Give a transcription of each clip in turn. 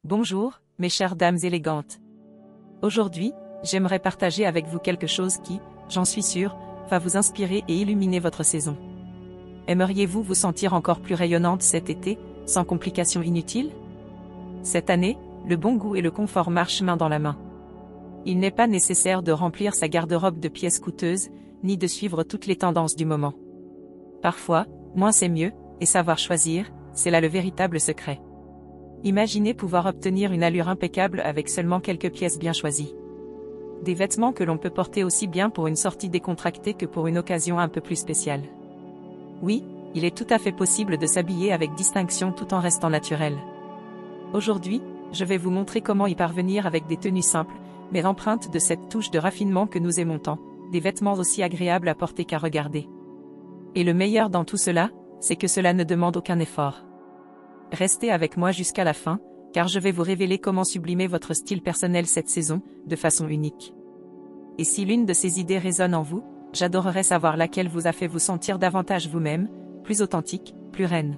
Bonjour, mes chères dames élégantes. Aujourd'hui, j'aimerais partager avec vous quelque chose qui, j'en suis sûre, va vous inspirer et illuminer votre saison. Aimeriez-vous vous sentir encore plus rayonnante cet été, sans complications inutiles? Cette année, le bon goût et le confort marchent main dans la main. Il n'est pas nécessaire de remplir sa garde-robe de pièces coûteuses, ni de suivre toutes les tendances du moment. Parfois, moins c'est mieux, et savoir choisir, c'est là le véritable secret. Imaginez pouvoir obtenir une allure impeccable avec seulement quelques pièces bien choisies. Des vêtements que l'on peut porter aussi bien pour une sortie décontractée que pour une occasion un peu plus spéciale. Oui, il est tout à fait possible de s'habiller avec distinction tout en restant naturel. Aujourd'hui, je vais vous montrer comment y parvenir avec des tenues simples, mais empreintes de cette touche de raffinement que nous aimons tant, des vêtements aussi agréables à porter qu'à regarder. Et le meilleur dans tout cela, c'est que cela ne demande aucun effort. Restez avec moi jusqu'à la fin, car je vais vous révéler comment sublimer votre style personnel cette saison, de façon unique. Et si l'une de ces idées résonne en vous, j'adorerais savoir laquelle vous a fait vous sentir davantage vous-même, plus authentique, plus reine.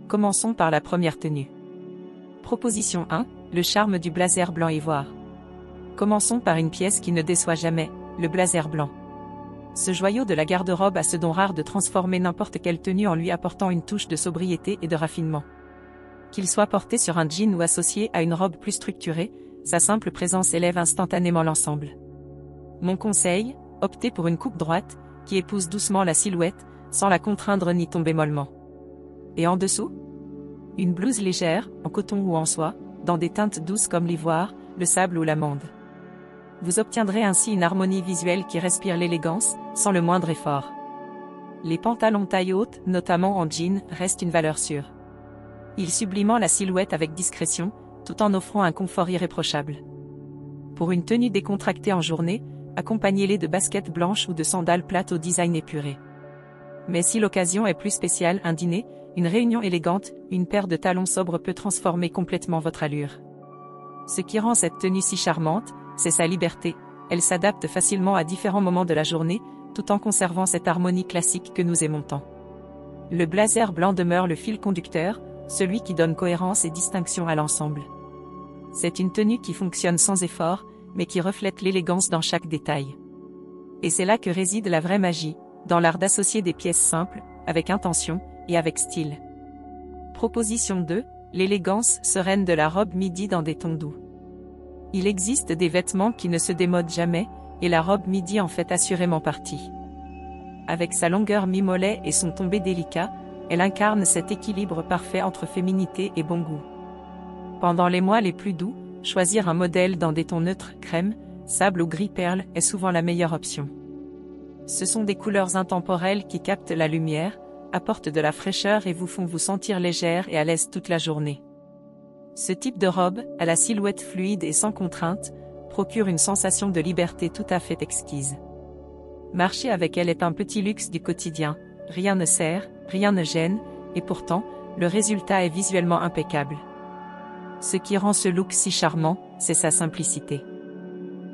Commençons par la première tenue. Proposition 1, le charme du blazer blanc ivoire. Commençons par une pièce qui ne déçoit jamais, le blazer blanc. Ce joyau de la garde-robe a ce don rare de transformer n'importe quelle tenue en lui apportant une touche de sobriété et de raffinement. Qu'il soit porté sur un jean ou associé à une robe plus structurée, sa simple présence élève instantanément l'ensemble. Mon conseil, optez pour une coupe droite, qui épouse doucement la silhouette, sans la contraindre ni tomber mollement. Et en dessous? Une blouse légère, en coton ou en soie, dans des teintes douces comme l'ivoire, le sable ou l'amande. Vous obtiendrez ainsi une harmonie visuelle qui respire l'élégance, sans le moindre effort. Les pantalons taille haute, notamment en jean, restent une valeur sûre. Ils subliment la silhouette avec discrétion, tout en offrant un confort irréprochable. Pour une tenue décontractée en journée, accompagnez-les de baskets blanches ou de sandales plates au design épuré. Mais si l'occasion est plus spéciale, un dîner, une réunion élégante, une paire de talons sobres peut transformer complètement votre allure. Ce qui rend cette tenue si charmante, c'est sa liberté. Elle s'adapte facilement à différents moments de la journée, tout en conservant cette harmonie classique que nous aimons tant. Le blazer blanc demeure le fil conducteur, celui qui donne cohérence et distinction à l'ensemble. C'est une tenue qui fonctionne sans effort, mais qui reflète l'élégance dans chaque détail. Et c'est là que réside la vraie magie, dans l'art d'associer des pièces simples, avec intention, et avec style. Proposition 2, l'élégance sereine de la robe midi dans des tons doux. Il existe des vêtements qui ne se démodent jamais, et la robe midi en fait assurément partie. Avec sa longueur mi-mollet et son tombé délicat, elle incarne cet équilibre parfait entre féminité et bon goût. Pendant les mois les plus doux, choisir un modèle dans des tons neutres, crème, sable ou gris perle est souvent la meilleure option. Ce sont des couleurs intemporelles qui captent la lumière, apportent de la fraîcheur et vous font vous sentir légère et à l'aise toute la journée. Ce type de robe, à la silhouette fluide et sans contrainte, procure une sensation de liberté tout à fait exquise. Marcher avec elle est un petit luxe du quotidien, rien ne serre, rien ne gêne, et pourtant, le résultat est visuellement impeccable. Ce qui rend ce look si charmant, c'est sa simplicité.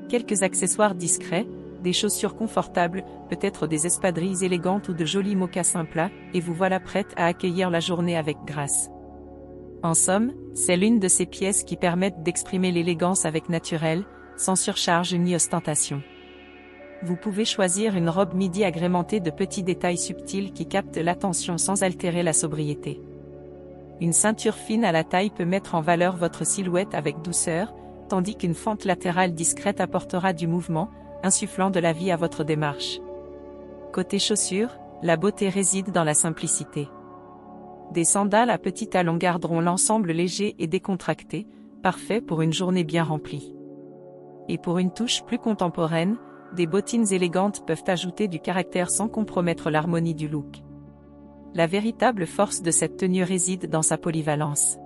Quelques accessoires discrets, des chaussures confortables, peut-être des espadrilles élégantes ou de jolis mocassins plats, et vous voilà prête à accueillir la journée avec grâce. En somme, c'est l'une de ces pièces qui permettent d'exprimer l'élégance avec naturel, sans surcharge ni ostentation. Vous pouvez choisir une robe midi agrémentée de petits détails subtils qui captent l'attention sans altérer la sobriété. Une ceinture fine à la taille peut mettre en valeur votre silhouette avec douceur, tandis qu'une fente latérale discrète apportera du mouvement, insufflant de la vie à votre démarche. Côté chaussures, la beauté réside dans la simplicité. Des sandales à petits talons garderont l'ensemble léger et décontracté, parfait pour une journée bien remplie. Et pour une touche plus contemporaine, des bottines élégantes peuvent ajouter du caractère sans compromettre l'harmonie du look. La véritable force de cette tenue réside dans sa polyvalence.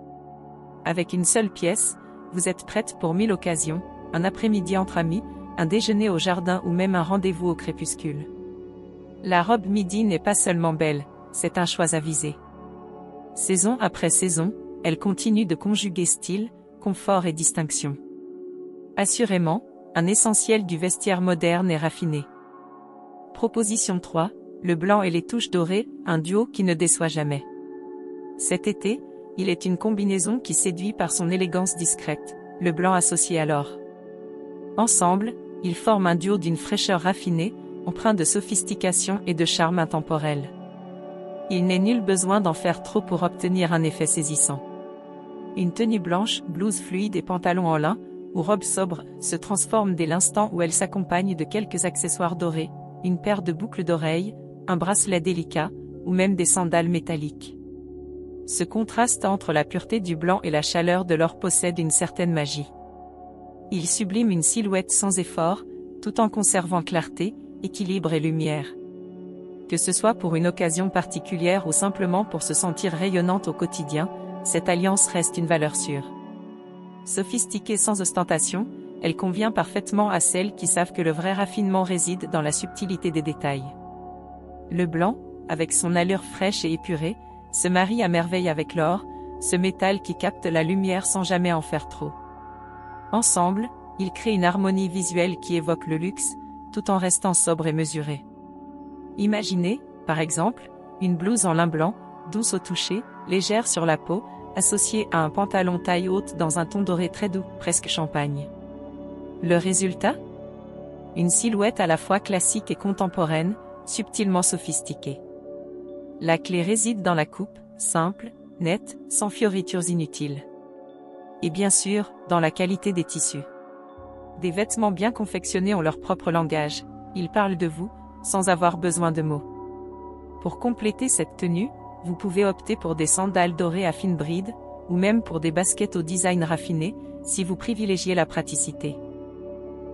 Avec une seule pièce, vous êtes prête pour 1000 occasions, un après-midi entre amis, un déjeuner au jardin ou même un rendez-vous au crépuscule. La robe midi n'est pas seulement belle, c'est un choix avisé. Saison après saison, elle continue de conjuguer style, confort et distinction. Assurément, un essentiel du vestiaire moderne et raffiné. Proposition 3, le blanc et les touches dorées, un duo qui ne déçoit jamais. Cet été, il est une combinaison qui séduit par son élégance discrète, le blanc associé à l'or. Ensemble, ils forment un duo d'une fraîcheur raffinée, empreint de sophistication et de charme intemporel. Il n'est nul besoin d'en faire trop pour obtenir un effet saisissant. Une tenue blanche, blouse fluide et pantalon en lin, ou robe sobre, se transforme dès l'instant où elle s'accompagne de quelques accessoires dorés, une paire de boucles d'oreilles, un bracelet délicat, ou même des sandales métalliques. Ce contraste entre la pureté du blanc et la chaleur de l'or possède une certaine magie. Il sublime une silhouette sans effort, tout en conservant clarté, équilibre et lumière. Que ce soit pour une occasion particulière ou simplement pour se sentir rayonnante au quotidien, cette alliance reste une valeur sûre. Sophistiquée sans ostentation, elle convient parfaitement à celles qui savent que le vrai raffinement réside dans la subtilité des détails. Le blanc, avec son allure fraîche et épurée, se marie à merveille avec l'or, ce métal qui capte la lumière sans jamais en faire trop. Ensemble, ils créent une harmonie visuelle qui évoque le luxe, tout en restant sobre et mesuré. Imaginez, par exemple, une blouse en lin blanc, douce au toucher, légère sur la peau, associée à un pantalon taille haute dans un ton doré très doux, presque champagne. Le résultat? Une silhouette à la fois classique et contemporaine, subtilement sophistiquée. La clé réside dans la coupe, simple, nette, sans fioritures inutiles. Et bien sûr, dans la qualité des tissus. Des vêtements bien confectionnés ont leur propre langage, ils parlent de vous, sans avoir besoin de mots. Pour compléter cette tenue, vous pouvez opter pour des sandales dorées à fine bride, ou même pour des baskets au design raffiné, si vous privilégiez la praticité.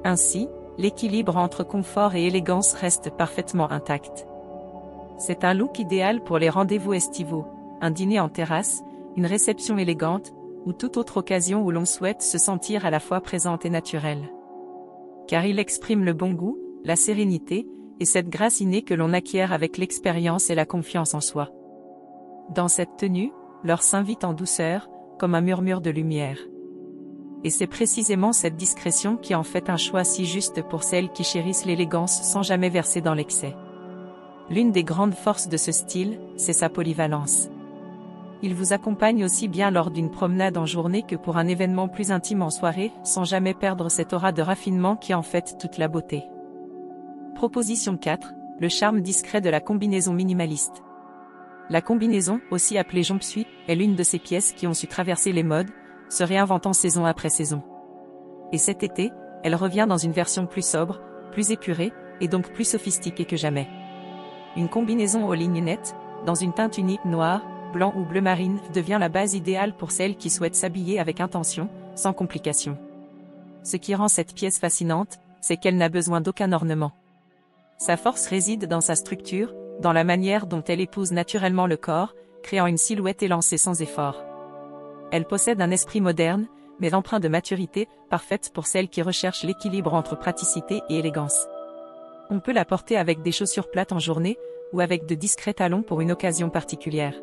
Ainsi, l'équilibre entre confort et élégance reste parfaitement intact. C'est un look idéal pour les rendez-vous estivaux, un dîner en terrasse, une réception élégante, ou toute autre occasion où l'on souhaite se sentir à la fois présente et naturelle. Car il exprime le bon goût, la sérénité, et cette grâce innée que l'on acquiert avec l'expérience et la confiance en soi. Dans cette tenue, l'or s'invite en douceur, comme un murmure de lumière. Et c'est précisément cette discrétion qui en fait un choix si juste pour celles qui chérissent l'élégance sans jamais verser dans l'excès. L'une des grandes forces de ce style, c'est sa polyvalence. Il vous accompagne aussi bien lors d'une promenade en journée que pour un événement plus intime en soirée, sans jamais perdre cette aura de raffinement qui en fait toute la beauté. Proposition 4, le charme discret de la combinaison minimaliste. La combinaison, aussi appelée jumpsuit, est l'une de ces pièces qui ont su traverser les modes, se réinventant saison après saison. Et cet été, elle revient dans une version plus sobre, plus épurée, et donc plus sophistiquée que jamais. Une combinaison aux lignes nettes, dans une teinte unique noire, blanc ou bleu marine, devient la base idéale pour celles qui souhaitent s'habiller avec intention, sans complication. Ce qui rend cette pièce fascinante, c'est qu'elle n'a besoin d'aucun ornement. Sa force réside dans sa structure, dans la manière dont elle épouse naturellement le corps, créant une silhouette élancée sans effort. Elle possède un esprit moderne, mais empreint de maturité, parfaite pour celles qui recherchent l'équilibre entre praticité et élégance. On peut la porter avec des chaussures plates en journée, ou avec de discrets talons pour une occasion particulière.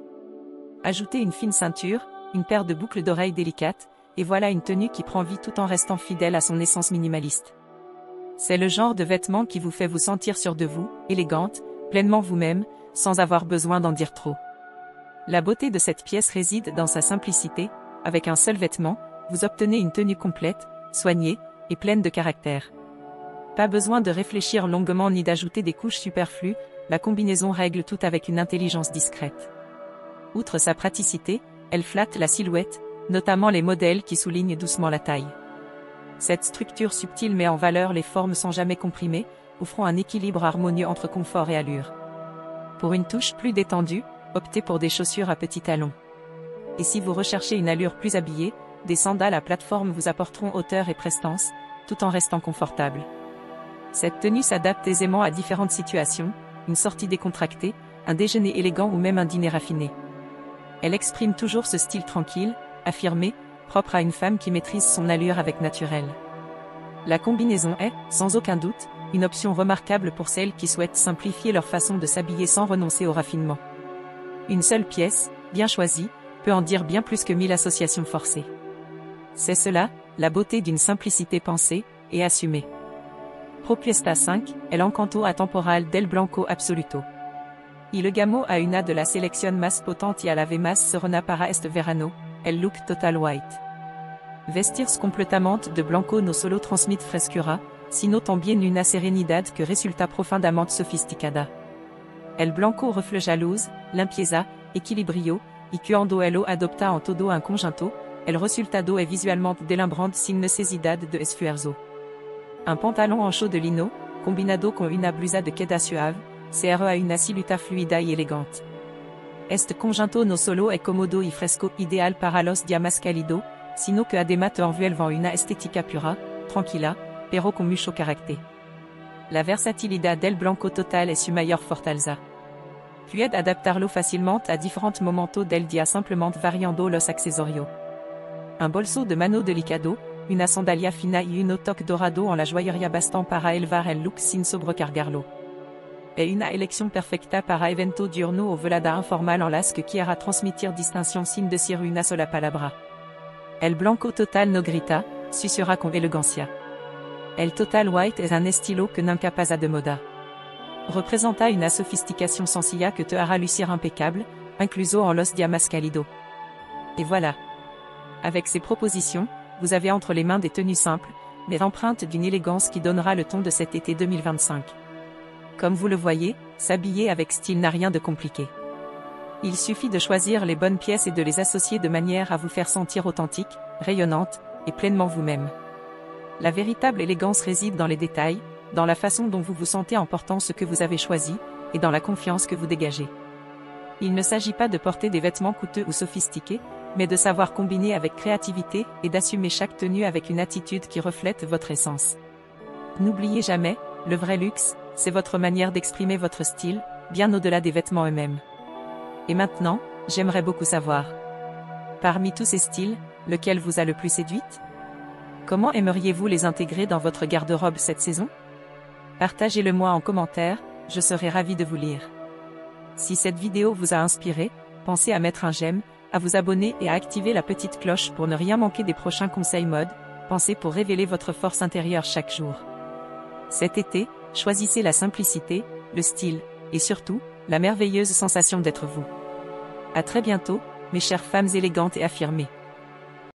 Ajoutez une fine ceinture, une paire de boucles d'oreilles délicates, et voilà une tenue qui prend vie tout en restant fidèle à son essence minimaliste. C'est le genre de vêtement qui vous fait vous sentir sûre de vous, élégante, pleinement vous-même, sans avoir besoin d'en dire trop. La beauté de cette pièce réside dans sa simplicité, avec un seul vêtement, vous obtenez une tenue complète, soignée, et pleine de caractère. Pas besoin de réfléchir longuement ni d'ajouter des couches superflues, la combinaison règle tout avec une intelligence discrète. Outre sa praticité, elle flatte la silhouette, notamment les modèles qui soulignent doucement la taille. Cette structure subtile met en valeur les formes sans jamais comprimer, offrant un équilibre harmonieux entre confort et allure. Pour une touche plus détendue, optez pour des chaussures à petits talons. Et si vous recherchez une allure plus habillée, des sandales à plateforme vous apporteront hauteur et prestance, tout en restant confortable. Cette tenue s'adapte aisément à différentes situations, une sortie décontractée, un déjeuner élégant ou même un dîner raffiné. Elle exprime toujours ce style tranquille, affirmé, propre à une femme qui maîtrise son allure avec naturel. La combinaison est, sans aucun doute, une option remarquable pour celles qui souhaitent simplifier leur façon de s'habiller sans renoncer au raffinement. Une seule pièce, bien choisie, peut en dire bien plus que 1000 associations forcées. C'est cela, la beauté d'une simplicité pensée et assumée. Propuesta 5, El Encanto Atemporal del Blanco Absoluto. Il legamo a una de la selección más potente y a la vez más serena para este verano, el look total white. Vestirse completamente de blanco no solo transmite frescura, sino también una serenidad que resulta profundamente sofisticada. El blanco refleja luz, limpieza, equilibrio, y cuando elo adopta en todo un conjunto, el resultado es visualmente deslumbrante sin necesidad de esfuerzo. Un pantalón ancho de lino, combinado con una blusa de seda suave, crea una silueta fluida y elegante. Este conjunto no solo es cómodo y fresco ideal para los días más cálidos, sino que además te envuelve una estética pura, tranquila, pero con mucho carácter. La versatilidad del blanco total es su mayor fortaleza. Puede adaptarlo fácilmente a diferentes momentos del día simplemente variando los accesorios. Un bolso de mano delicado, una sandalia fina y un toque dorado en la joyería bastan para elevar el look sin sobrecargarlo. Es una elección perfecta para evento diurno o velada informal en las que quiera transmitir distinción sin decir una sola palabra. El blanco total no grita, susurra con elegancia. El total white es un estilo que nunca pasa de moda. Representa una sophistication sencilla que te hará lucir impeccable, incluso en los días más cálidos. Et voilà. Avec ces propositions, vous avez entre les mains des tenues simples, mais empreintes d'une élégance qui donnera le ton de cet été 2025. Comme vous le voyez, s'habiller avec style n'a rien de compliqué. Il suffit de choisir les bonnes pièces et de les associer de manière à vous faire sentir authentique, rayonnante, et pleinement vous-même. La véritable élégance réside dans les détails, dans la façon dont vous vous sentez en portant ce que vous avez choisi, et dans la confiance que vous dégagez. Il ne s'agit pas de porter des vêtements coûteux ou sophistiqués, mais de savoir combiner avec créativité et d'assumer chaque tenue avec une attitude qui reflète votre essence. N'oubliez jamais, le vrai luxe, c'est votre manière d'exprimer votre style, bien au-delà des vêtements eux-mêmes. Et maintenant, j'aimerais beaucoup savoir. Parmi tous ces styles, lequel vous a le plus séduite? Comment aimeriez-vous les intégrer dans votre garde-robe cette saison? Partagez-le-moi en commentaire, je serai ravi de vous lire. Si cette vidéo vous a inspiré, pensez à mettre un j'aime, à vous abonner et à activer la petite cloche pour ne rien manquer des prochains conseils mode, pensez pour révéler votre force intérieure chaque jour. Cet été, choisissez la simplicité, le style, et surtout, la merveilleuse sensation d'être vous. À très bientôt, mes chères femmes élégantes et affirmées.